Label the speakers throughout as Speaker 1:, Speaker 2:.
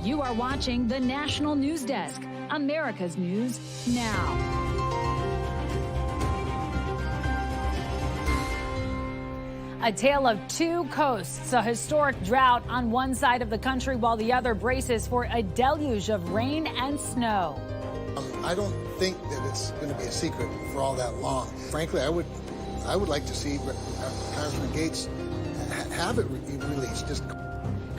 Speaker 1: You are watching the National News Desk, America's News Now. A tale of two coasts, a historic drought on one side of the country while the other braces for a deluge of rain and snow.
Speaker 2: I don't think that it's going to be a secret for all that long. Frankly, I would like to see Congressman Gaetz have it released.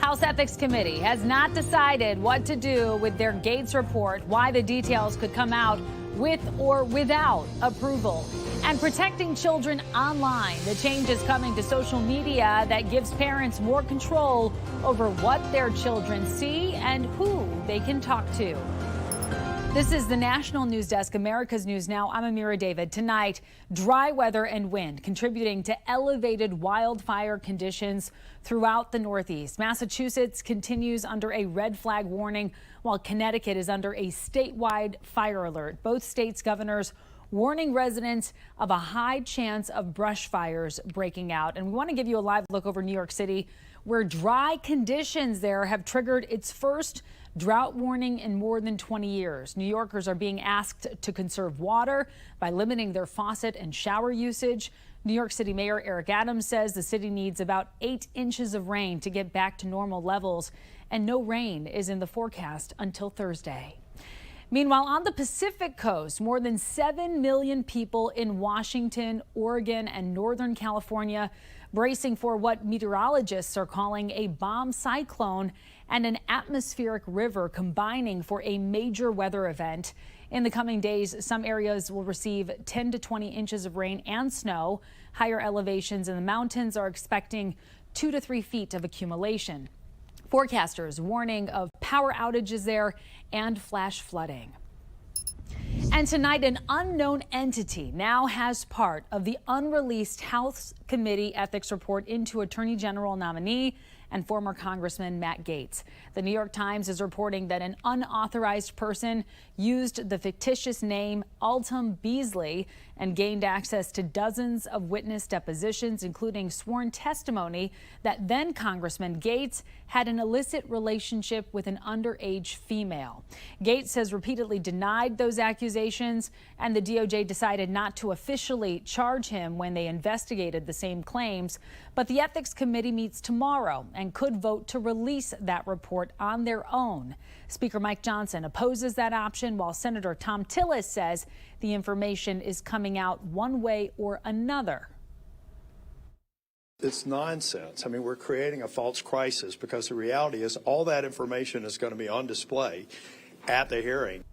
Speaker 1: House Ethics Committee has not decided what to do with their Gaetz report, why the details could come out with or without approval. And protecting children online. The change is coming to social media that gives parents more control over what their children see and who they can talk to. This is the National News Desk, America's News Now. I'm Amira David. Tonight, dry weather and wind contributing to elevated wildfire conditions throughout the Northeast. Massachusetts continues under a red flag warning, while Connecticut is under a statewide fire alert. Both states' governors warning residents of a high chance of brush fires breaking out. And we want to give you a live look over New York City, where dry conditions there have triggered its first drought warning in more than 20 years. New Yorkers are being asked to conserve water by limiting their faucet and shower usage. New York City Mayor Eric Adams says the city needs about 8 inches of rain to get back to normal levels, and no rain is in the forecast until Thursday. Meanwhile, on the Pacific Coast, more than 7 million people in Washington, Oregon, and Northern California bracing for what meteorologists are calling a bomb cyclone and an atmospheric river combining for a major weather event. In the coming days, some areas will receive 10 to 20 inches of rain and snow. Higher elevations in the mountains are expecting 2 to 3 feet of accumulation. Forecasters warning of power outages there and flash flooding. And tonight, an unknown entity now has part of the unreleased House Committee ethics report into Attorney General nominee and former Congressman Matt Gaetz. The New York Times is reporting that an unauthorized person used the fictitious name Altum Beasley and gained access to dozens of witness depositions, including sworn testimony that then Congressman Gaetz had an illicit relationship with an underage female. Gaetz has repeatedly denied those accusations, and the DOJ decided not to officially charge him when they investigated the same claims. But the Ethics Committee meets tomorrow and could vote to release that report on their own. Speaker Mike Johnson opposes that option, while Senator Tom Tillis says the information is coming out one way or another.
Speaker 3: It's nonsense. I mean, we're creating a false crisis because the reality is all that information is going to be on display at the hearing.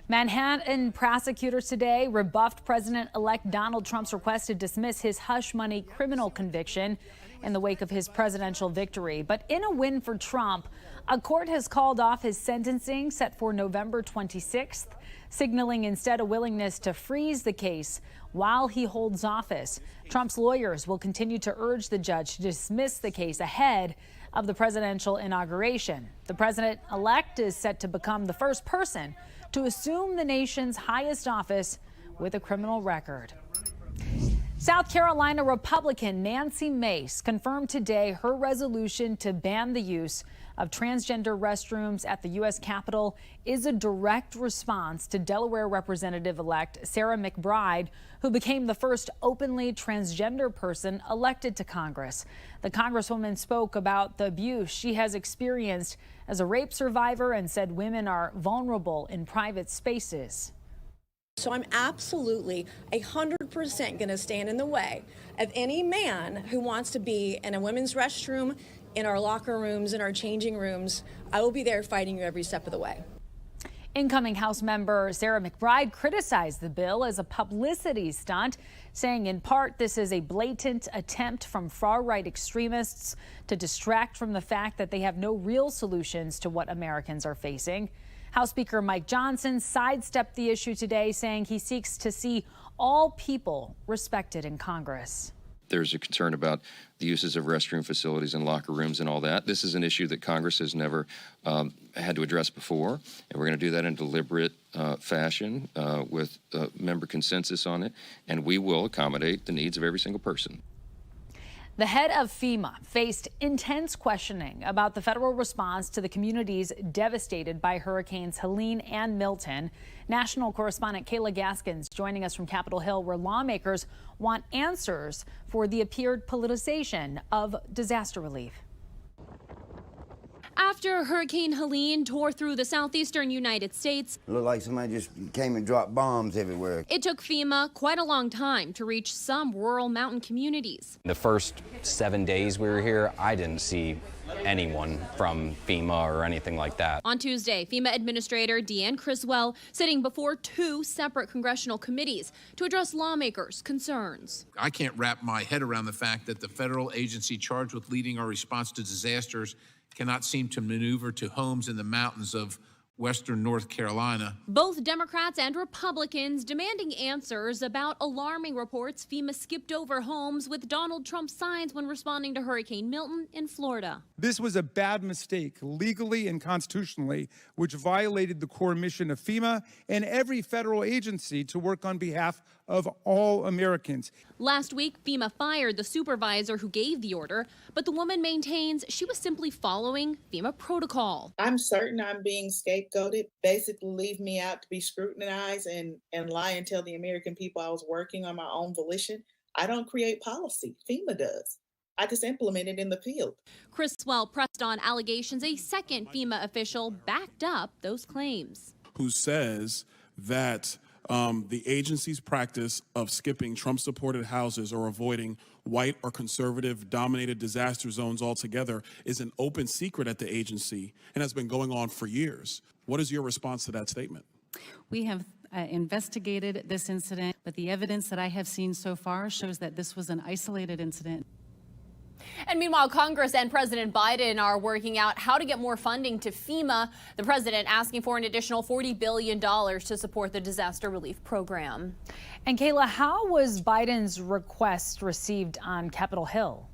Speaker 1: Manhattan prosecutors today rebuffed President-elect Donald Trump's request to dismiss his hush money criminal conviction in the wake of his presidential victory. But in a win for Trump, a court has called off his sentencing set for November 26th, signaling instead a willingness to freeze the case while he holds office. Trump's lawyers will continue to urge the judge to dismiss the case ahead of the presidential inauguration. The president-elect is set to become the first person to assume the nation's highest office with a criminal record. South Carolina Republican Nancy Mace confirmed today her resolution to ban the use of transgender restrooms at the U.S. Capitol is a direct response to Delaware Representative-elect Sarah McBride, who became the first openly transgender person elected to Congress. The Congresswoman spoke about the abuse she has experienced as a rape survivor and said women are vulnerable in private spaces.
Speaker 4: So I'm absolutely 100% going to stand in the way of any man who wants to be in a women's restroom, in our locker rooms, in our changing rooms. I will be there fighting you every step of the way.
Speaker 1: Incoming House member Sarah McBride criticized the bill as a publicity stunt, saying in part this is a blatant attempt from far-right extremists to distract from the fact that they have no real solutions to what Americans are facing. House Speaker Mike Johnson sidestepped the issue today, saying he seeks to see all people respected in Congress.
Speaker 5: There's a concern about the uses of restroom facilities and locker rooms and all that. This is an issue that Congress has never had to address before, and we're going to do that in a deliberate fashion with member consensus on it, and we will accommodate the needs of every single person.
Speaker 1: The head of FEMA faced intense questioning about the federal response to the communities devastated by Hurricanes Helene and Milton. National correspondent Kayla Gaskins joining us from Capitol Hill, where lawmakers want answers for the appeared politicization of disaster relief.
Speaker 6: After Hurricane Helene tore through the southeastern United States,
Speaker 7: it looked like somebody just came and dropped bombs everywhere.
Speaker 6: It took FEMA quite a long time to reach some rural mountain communities.
Speaker 8: The first 7 days we were here, I didn't see anyone from FEMA or anything like that.
Speaker 6: On Tuesday, FEMA Administrator Deanne Criswell sitting before two separate congressional committees to address lawmakers' concerns.
Speaker 9: I can't wrap my head around the fact that the federal agency charged with leading our response to disasters cannot seem to maneuver to homes in the mountains of western North Carolina.
Speaker 6: Both Democrats and Republicans demanding answers about alarming reports FEMA skipped over homes with Donald Trump signs when responding to Hurricane Milton in Florida.
Speaker 10: This was a bad mistake, legally and constitutionally, which violated the core mission of FEMA and every federal agency to work on behalf of all Americans.
Speaker 6: Last week, FEMA fired the supervisor who gave the order, but the woman maintains she was simply following FEMA protocol.
Speaker 11: I'm certain I'm being scapegoated, basically leave me out to be scrutinized and lie and tell the American people I was working on my own volition. I don't create policy, FEMA does. I just implement it in the field.
Speaker 6: Criswell pressed on allegations a second FEMA official backed up those claims.
Speaker 12: Who says that the agency's practice of skipping Trump-supported houses or avoiding white or conservative-dominated disaster zones altogether is an open secret at the agency and has been going on for years. What is your response to that statement?
Speaker 13: We have investigated this incident, but the evidence that I have seen so far shows that this was an isolated incident.
Speaker 6: And meanwhile, Congress and President Biden are working out how to get more funding to FEMA. The president asking for an additional $40 billion to support the disaster relief program.
Speaker 1: And Kayla, how was Biden's request received on Capitol Hill?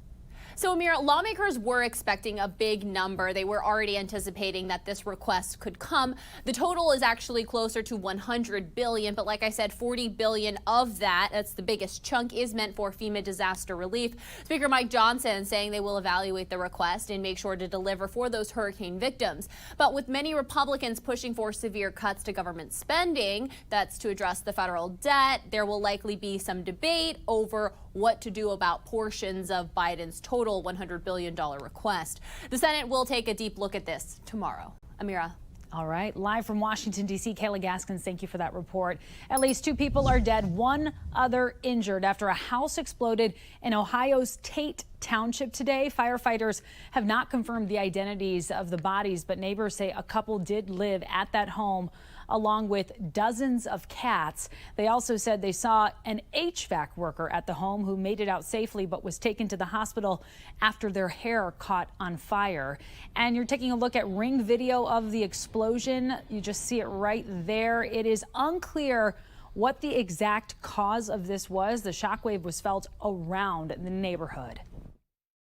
Speaker 6: So, Amira, lawmakers were expecting a big number. They were already anticipating that this request could come. The total is actually closer to $100 billion. But like I said, $40 billion of that, that's the biggest chunk, is meant for FEMA disaster relief. Speaker Mike Johnson saying they will evaluate the request and make sure to deliver for those hurricane victims. But with many Republicans pushing for severe cuts to government spending, that's to address the federal debt, there will likely be some debate over what to do about portions of Biden's total $100 billion request. The Senate will take a deep look at this tomorrow. Amira.
Speaker 1: All right, live from Washington, D.C., Kayla Gaskins, thank you for that report. At least 2 people are dead, 1 other injured after a house exploded in Ohio's Tate Township today. Firefighters have not confirmed the identities of the bodies, but neighbors say a couple did live at that home along with dozens of cats. They also said they saw an HVAC worker at the home who made it out safely but was taken to the hospital after their hair caught on fire. And you're taking a look at Ring video of the explosion. You just see it right there. It is unclear what the exact cause of this was. The shockwave was felt around the neighborhood.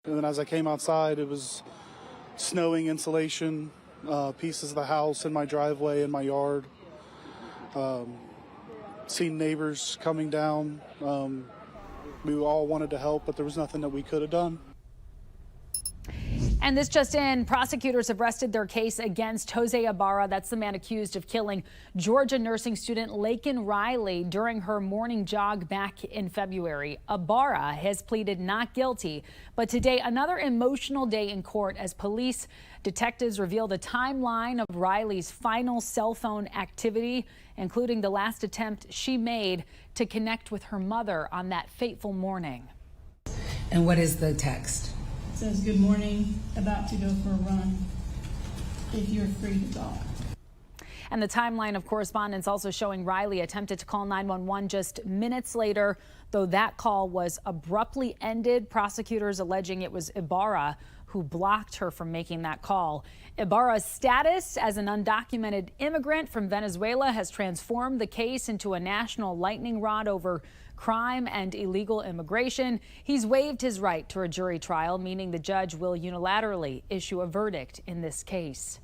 Speaker 14: And then as I came outside, it was snowing, insulation, pieces of the house in my driveway, in my yard. Seen neighbors coming down. We all wanted to help, but there was nothing that we could have done.
Speaker 1: And this just in, prosecutors have rested their case against Jose Ibara. That's the man accused of killing Georgia nursing student Laken Riley during her morning jog back in February. Ibara has pleaded not guilty, but today another emotional day in court as police detectives reveal the timeline of Riley's final cell phone activity, including the last attempt she made to connect with her mother on that fateful morning.
Speaker 15: And what is the text?
Speaker 16: Says, good morning, about to go for a run, if you're free to talk.
Speaker 1: And the timeline of correspondence also showing Riley attempted to call 911 just minutes later, though that call was abruptly ended. Prosecutors alleging it was Ibara who blocked her from making that call. Ibara's status as an undocumented immigrant from Venezuela has transformed the case into a national lightning rod over crime and illegal immigration. He's waived his right to a jury trial, meaning the judge will unilaterally issue a verdict in this case.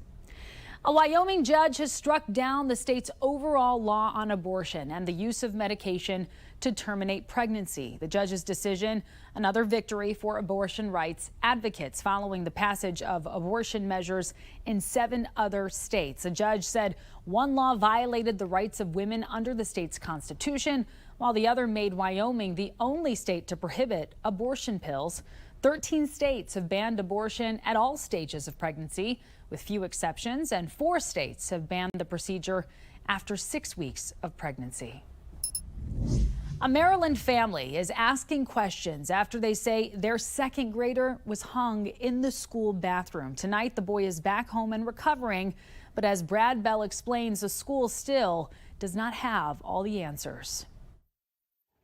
Speaker 1: A Wyoming judge has struck down the state's overall law on abortion and the use of medication to terminate pregnancy. The judge's decision, another victory for abortion rights advocates following the passage of abortion measures in 7 other states. The judge said one law violated the rights of women under the state's constitution, while the other made Wyoming the only state to prohibit abortion pills. 13 states have banned abortion at all stages of pregnancy, with few exceptions, and 4 states have banned the procedure after 6 weeks of pregnancy. A Maryland family is asking questions after they say their 2nd grader was hung in the school bathroom. Tonight, the boy is back home and recovering, but as Brad Bell explains, the school still does not have all the answers.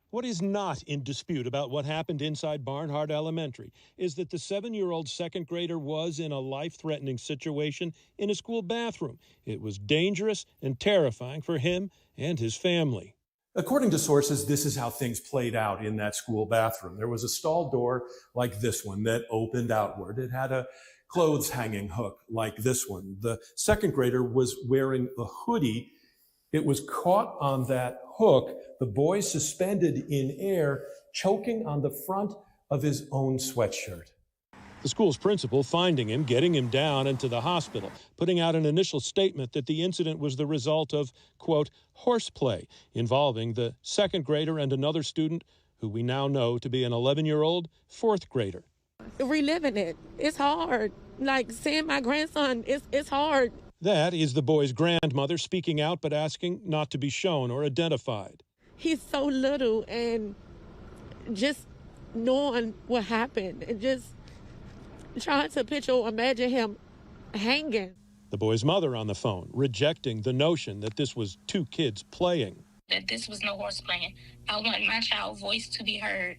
Speaker 17: What is not in dispute about what happened inside Barnhart Elementary is that the 7-year-old 2nd grader was in a life-threatening situation in a school bathroom. It was dangerous and terrifying for him and his family.
Speaker 18: According to sources, this is how things played out in that school bathroom. There was a stall door like this one that opened outward. It had a clothes hanging hook like this one. The 2nd grader was wearing a hoodie. It was caught on that hook. The boy suspended in air, choking on the front of his own sweatshirt.
Speaker 17: The school's principal finding him, getting him down and to the hospital, putting out an initial statement that the incident was the result of, quote, horseplay involving the 2nd grader and another student who we now know to be an 11-year-old 4th grader.
Speaker 19: Reliving it, it's hard. Like seeing my grandson, it's hard.
Speaker 17: That is the boy's grandmother speaking out but asking not to be shown or identified.
Speaker 19: He's so little, and just knowing what happened and just trying to picture or imagine him hanging.
Speaker 17: The boy's mother on the phone, rejecting the notion that this was 2 kids playing.
Speaker 20: That this was no horse playing. I want my child's voice to be heard.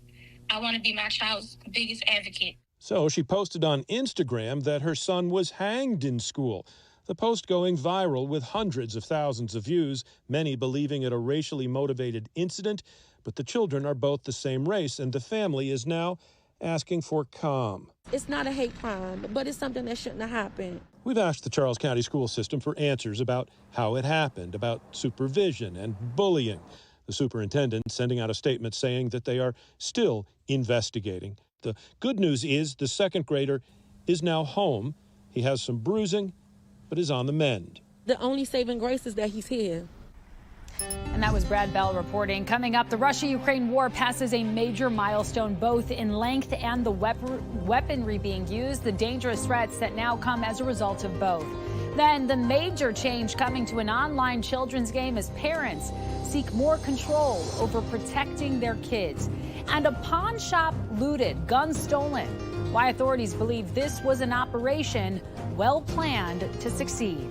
Speaker 20: I want to be my child's biggest advocate.
Speaker 17: So she posted on Instagram that her son was hanged in school. The post going viral with hundreds of thousands of views, many believing it a racially motivated incident. But the children are both the same race, and the family is now asking for calm.
Speaker 19: It's not a hate crime, but it's something that shouldn't have happened.
Speaker 17: We've asked the Charles County school system for answers about how it happened, about supervision and bullying. The superintendent sending out a statement saying that they are still investigating. The good news is the 2nd grader is now home. He has some bruising, but is on the mend.
Speaker 19: The only saving grace is that he's here.
Speaker 1: And that was Brad Bell reporting. Coming up, the Russia-Ukraine war passes a major milestone, both in length and the weaponry being used, the dangerous threats that now come as a result of both. Then the major change coming to an online children's game as parents seek more control over protecting their kids. And a pawn shop looted, guns stolen. Why authorities believe this was an operation well planned to succeed.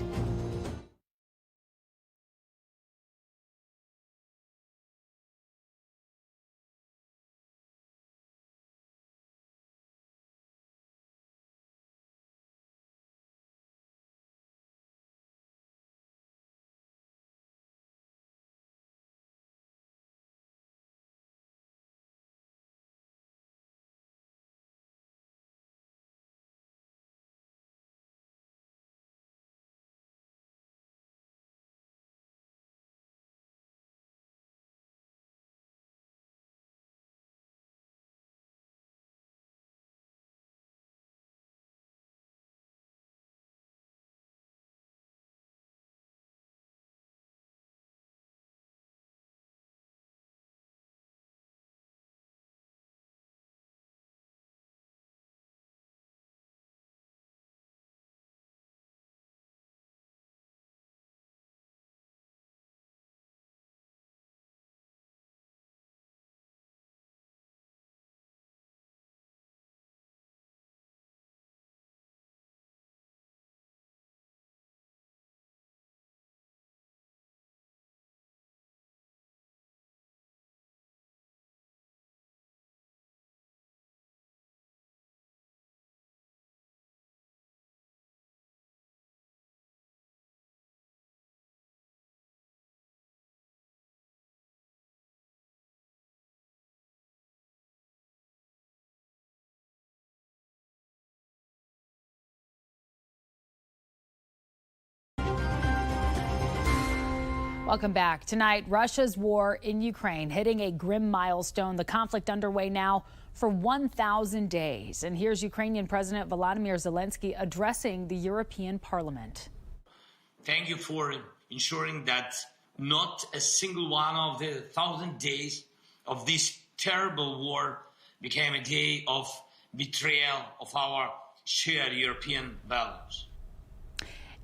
Speaker 1: Welcome back. Tonight, Russia's war in Ukraine hitting a grim milestone. The conflict underway now for 1,000 days. And here's Ukrainian President Volodymyr Zelensky addressing the European Parliament.
Speaker 21: Thank you for ensuring that not a single one of the 1,000 days of this terrible war became a day of betrayal of our shared European values.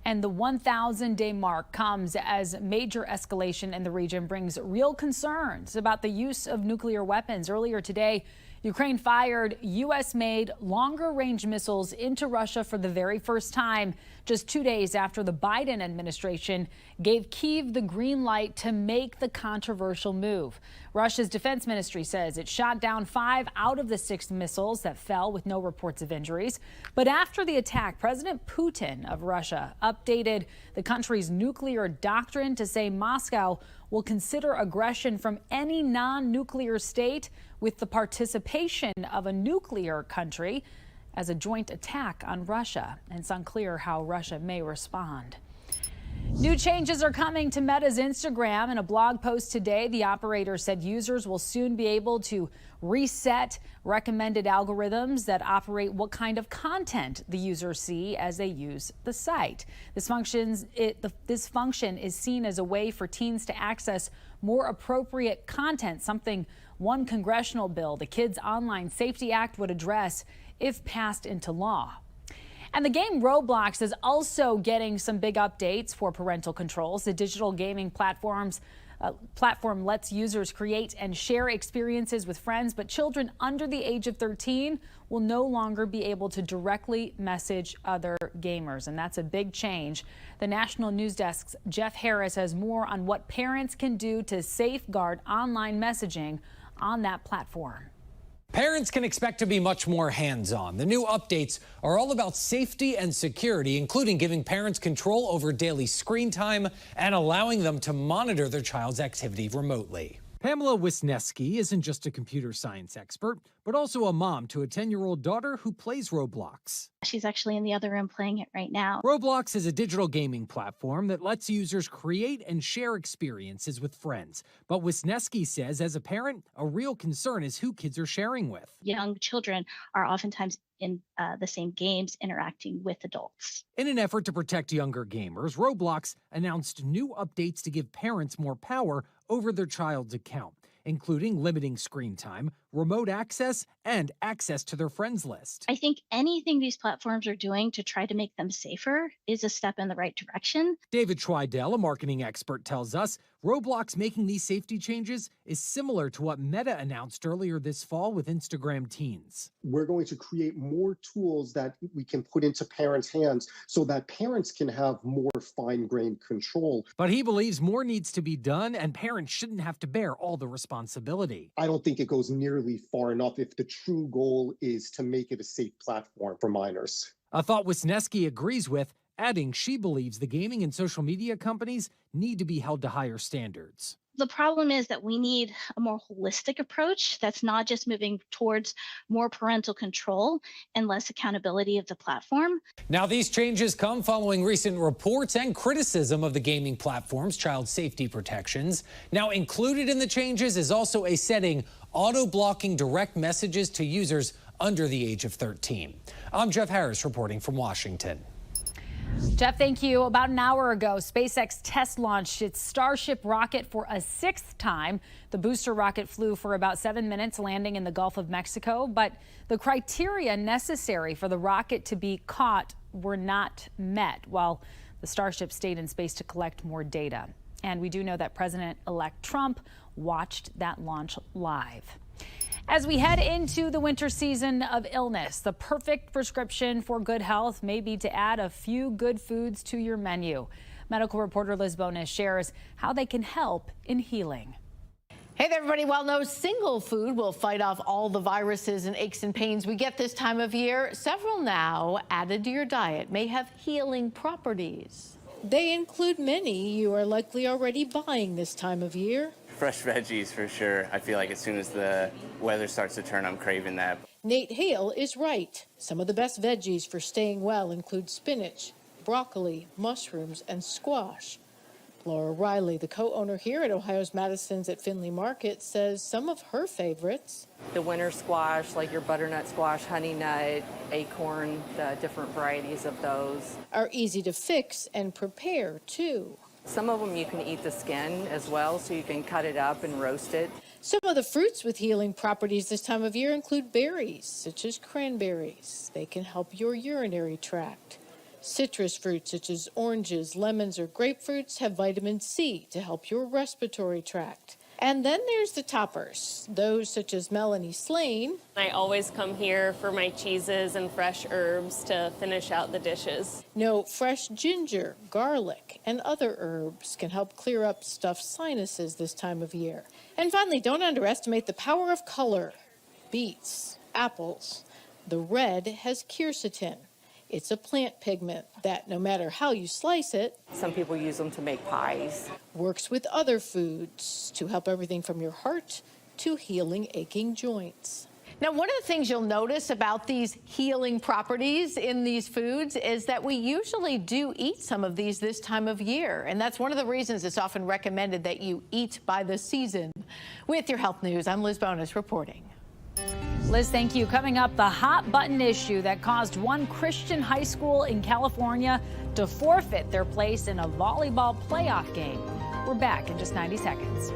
Speaker 1: And the 1,000-day mark comes as major escalation in the region brings real concerns about the use of nuclear weapons. Earlier today, Ukraine fired U.S.-made longer-range missiles into Russia for the very first time, just 2 days after the Biden administration gave Kyiv the green light to make the controversial move. Russia's defense ministry says it shot down 5 out of the 6 missiles that fell with no reports of injuries. But after the attack, President Putin of Russia updated the country's nuclear doctrine to say Moscow will consider aggression from any non-nuclear state with the participation of a nuclear country as a joint attack on Russia. And it's unclear how Russia may respond. New changes are coming to Meta's Instagram. In a blog post today, the operator said users will soon be able to reset recommended algorithms that operate what kind of content the users see as they use the site. This function is seen as a way for teens to access more appropriate content, something one congressional bill, the Kids Online Safety Act, would address if passed into law. And the game Roblox is also getting some big updates for parental controls. The digital gaming platform lets users create and share experiences with friends, but children under the age of 13 will no longer be able to directly message other gamers, and that's a big change. The National News Desk's Jeff Harris has more on what parents can do to safeguard online messaging on that platform.
Speaker 22: Parents can expect to be much more hands-on. The new updates are all about safety and security, including giving parents control over daily screen time and allowing them to monitor their child's activity remotely.
Speaker 23: Pamela Wisniewski isn't just a computer science expert, but also a mom to a 10-year-old daughter who plays Roblox.
Speaker 24: She's actually in the other room playing it right now.
Speaker 23: Roblox is a digital gaming platform that lets users create and share experiences with friends. But Wisniewski says, as a parent, a real concern is who kids are sharing with.
Speaker 24: Young children are oftentimes in the same games interacting with adults.
Speaker 23: In an effort to protect younger gamers, Roblox announced new updates to give parents more power over their child's account, including limiting screen time, remote access, and access to their friends list.
Speaker 24: I think anything these platforms are doing to try to make them safer is a step in the right direction.
Speaker 23: David Schweidel, a marketing expert, tells us Roblox making these safety changes is similar to what Meta announced earlier this fall with Instagram Teens.
Speaker 25: We're going to create more tools that we can put into parents' hands so that parents can have more fine-grained control.
Speaker 23: But he believes more needs to be done and parents shouldn't have to bear all the responsibility.
Speaker 25: I don't think it goes nearly far enough if the true goal is to make it a safe platform for minors.
Speaker 23: A thought Wisniewski agrees with, adding she believes the gaming and social media companies need to be held to higher standards.
Speaker 24: The problem is that we need a more holistic approach that's not just moving towards more parental control and less accountability of the platform.
Speaker 22: Now, these changes come following recent reports and criticism of the gaming platform's child safety protections. Now, included in the changes is also a setting auto-blocking direct messages to users under the age of 13. I'm Jeff Harris reporting from Washington.
Speaker 1: Jeff, thank you. About an hour ago, SpaceX test launched its Starship rocket for a 6th time. The booster rocket flew for about 7 minutes, landing in the Gulf of Mexico. But the criteria necessary for the rocket to be caught were not met, while the Starship stayed in space to collect more data. And we do know that President-elect Trump watched that launch live. As we head into the winter season of illness, the perfect prescription for good health may be to add a few good foods to your menu. Medical reporter Liz Bonis shares how they can help in healing.
Speaker 26: Hey there, everybody. Well, no single food will fight off all the viruses and aches and pains we get this time of year. Several now added to your diet may have healing properties.
Speaker 27: They include many you are likely already buying this time of year.
Speaker 28: Fresh veggies for sure. I feel like as soon as the weather starts to turn, I'm craving that.
Speaker 27: Nate Hale is right. Some of the best veggies for staying well include spinach, broccoli, mushrooms, and squash. Laura Riley, the co-owner here at Ohio's Madison's at Findlay Market, says some of her favorites,
Speaker 2: the winter squash, like your butternut squash, honey nut, acorn, the different varieties of those,
Speaker 27: are easy to fix and prepare too.
Speaker 2: Some of them you can eat the skin as well, so you can cut it up and roast it.
Speaker 27: Some of the fruits with healing properties this time of year include berries, such as cranberries. They can help your urinary tract. Citrus fruits such as oranges, lemons, or grapefruits have vitamin C to help your respiratory tract. And then there's the toppers, those such as Melanie Slane.
Speaker 3: I always come here for my cheeses and fresh herbs to finish out the dishes.
Speaker 27: No, fresh ginger, garlic, and other herbs can help clear up stuffed sinuses this time of year. And finally, don't underestimate the power of color. Beets, apples. The red has quercetin. It's a plant pigment that, no matter how you slice it,
Speaker 2: some people use them to make pies,
Speaker 27: works with other foods to help everything from your heart to healing aching joints.
Speaker 26: Now, one of the things you'll notice about these healing properties in these foods is that we usually do eat some of these this time of year. And that's one of the reasons it's often recommended that you eat by the season. With your health news, I'm Liz Bonus reporting.
Speaker 1: Liz, thank you. Coming up, the hot button issue that caused one Christian high school in California to forfeit their place in a volleyball playoff game. We're back in just 90 seconds.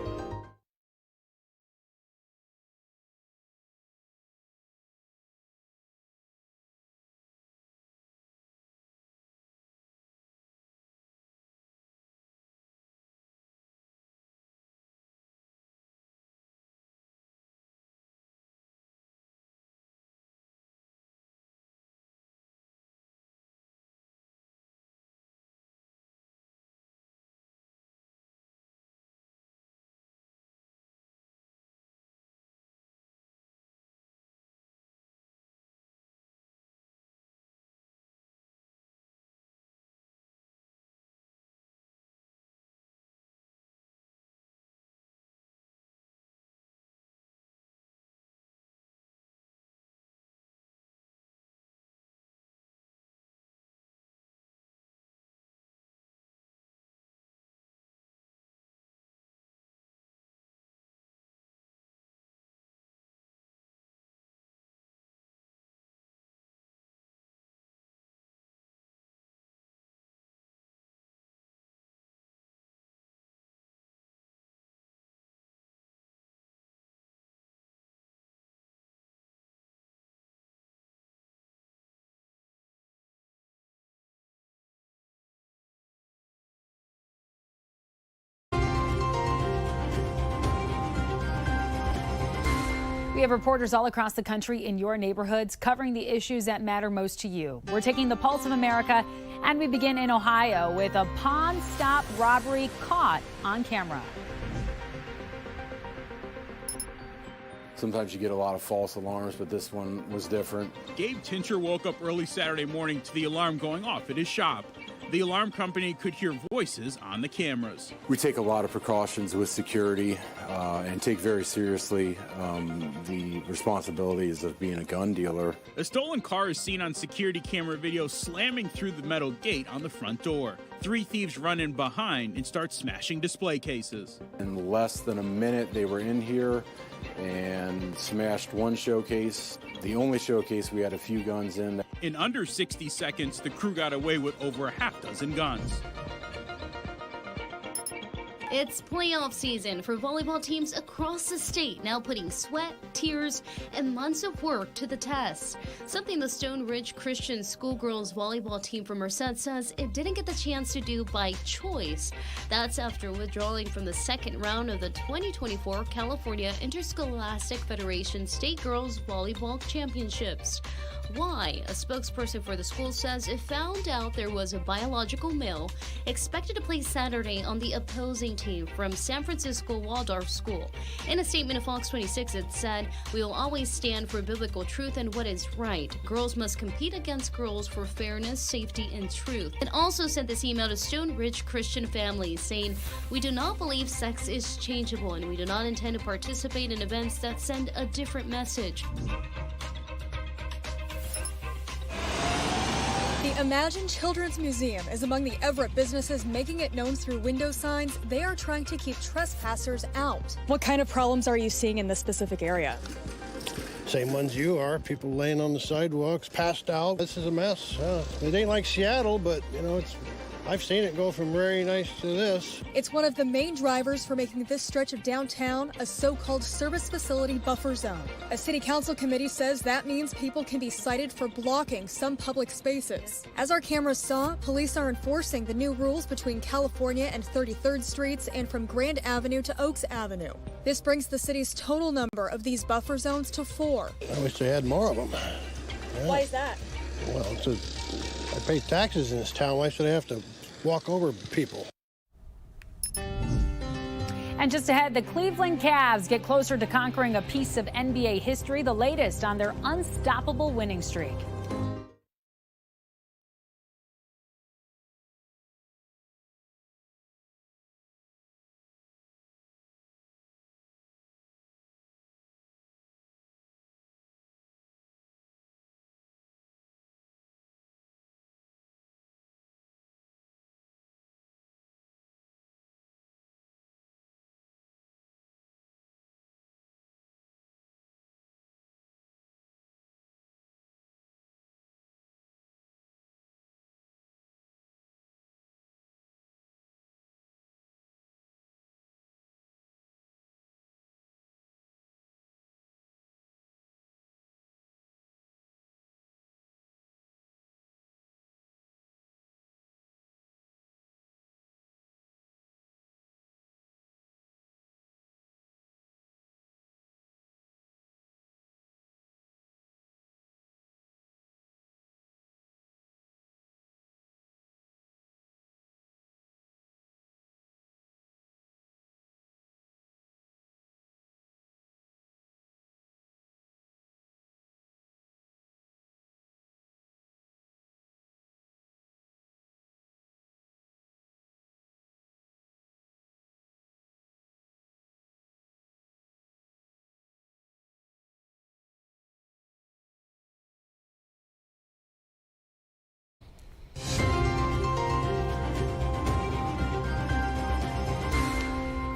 Speaker 1: We have reporters all across the country in your neighborhoods covering the issues that matter most to you. We're taking the pulse of America, and we begin in Ohio with a pawn stop robbery caught on camera.
Speaker 4: Sometimes you get a lot of false alarms, but this one was different.
Speaker 5: Gabe Tincher woke up early Saturday morning to the alarm going off at his shop. The alarm company could hear voices on the cameras.
Speaker 4: We take a lot of precautions with security and take very seriously the responsibilities of being a gun dealer.
Speaker 5: A stolen car is seen on security camera video slamming through the metal gate on the front door. 3 thieves run in behind and start smashing display cases.
Speaker 4: In less than a minute, they were in here and smashed one showcase, the only showcase we had a few guns in.
Speaker 5: In under 60 seconds, the crew got away with over a half dozen guns.
Speaker 7: It's playoff season for volleyball teams across the state, now putting sweat, tears, and months of work to the test. Something the Stone Ridge Christian Schoolgirls volleyball team from Merced says it didn't get the chance to do by choice. That's after withdrawing from the second round of the 2024 California Interscholastic Federation State Girls Volleyball Championships. Why? A spokesperson for the school says it found out there was a biological male expected to play Saturday on the opposing team from San Francisco Waldorf School. In a statement to Fox 26, it said, "We will always stand for biblical truth and what is right. Girls must compete against girls for fairness, safety, and truth." It also sent this email to Stone Ridge Christian families saying, "We do not believe sex is changeable and we do not intend to participate in events that send a different message."
Speaker 1: The
Speaker 6: The Imagine Children's Museum is among the Everett businesses making it known through window signs they are trying to keep trespassers out. What kind of problems are you seeing in this specific area?
Speaker 8: Same ones you are. People laying on the sidewalks, passed out. This is a mess. It ain't like Seattle, but, you know, I've seen it go from very nice to this.
Speaker 6: It's one of the main drivers for making this stretch of downtown a so-called service facility buffer zone. A city council committee says that means people can be cited for blocking some public spaces. As our cameras saw, police are enforcing the new rules between California and 33rd Streets and from Grand Avenue to Oaks Avenue. This brings the city's total number of these buffer zones to 4.
Speaker 8: I wish they had more of them. Yeah.
Speaker 6: Why is that?
Speaker 8: Well, I pay taxes in this town. Why should I have to walk over people?
Speaker 1: And just ahead, the Cleveland Cavs get closer to conquering a piece of NBA history, the latest on their unstoppable winning streak.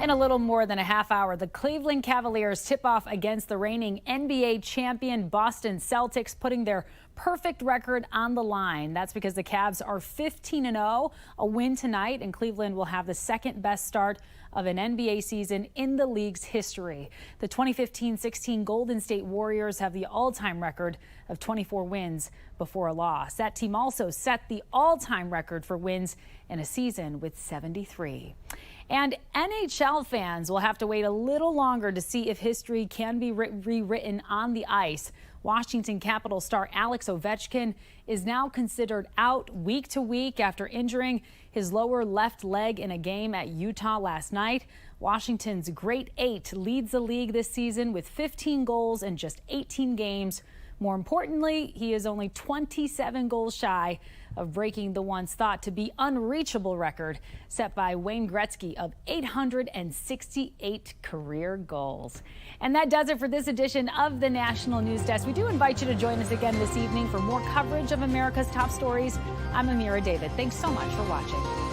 Speaker 1: In a little more than a half hour, the Cleveland Cavaliers tip off against the reigning NBA champion Boston Celtics, putting their perfect record on the line. That's because the Cavs are 15-0. A win tonight, and Cleveland will have the second best start of an NBA season in the league's history. The 2015-16 Golden State Warriors have the all-time record of 24 wins before a loss. That team also set the all-time record for wins in a season with 73. And NHL fans will have to wait a little longer to see if history can be rewritten on the ice. Washington Capitals star Alex Ovechkin is now considered out week to week after injuring his lower left leg in a game at Utah last night. Washington's Great Eight leads the league this season with 15 goals in just 18 games. More importantly, he is only 27 goals shy of breaking the once thought to be unreachable record set by Wayne Gretzky of 868 career goals. And that does it for this edition of the National News Desk. We do invite you to join us again this evening for more coverage of America's top stories. I'm Amira David. Thanks so much for watching.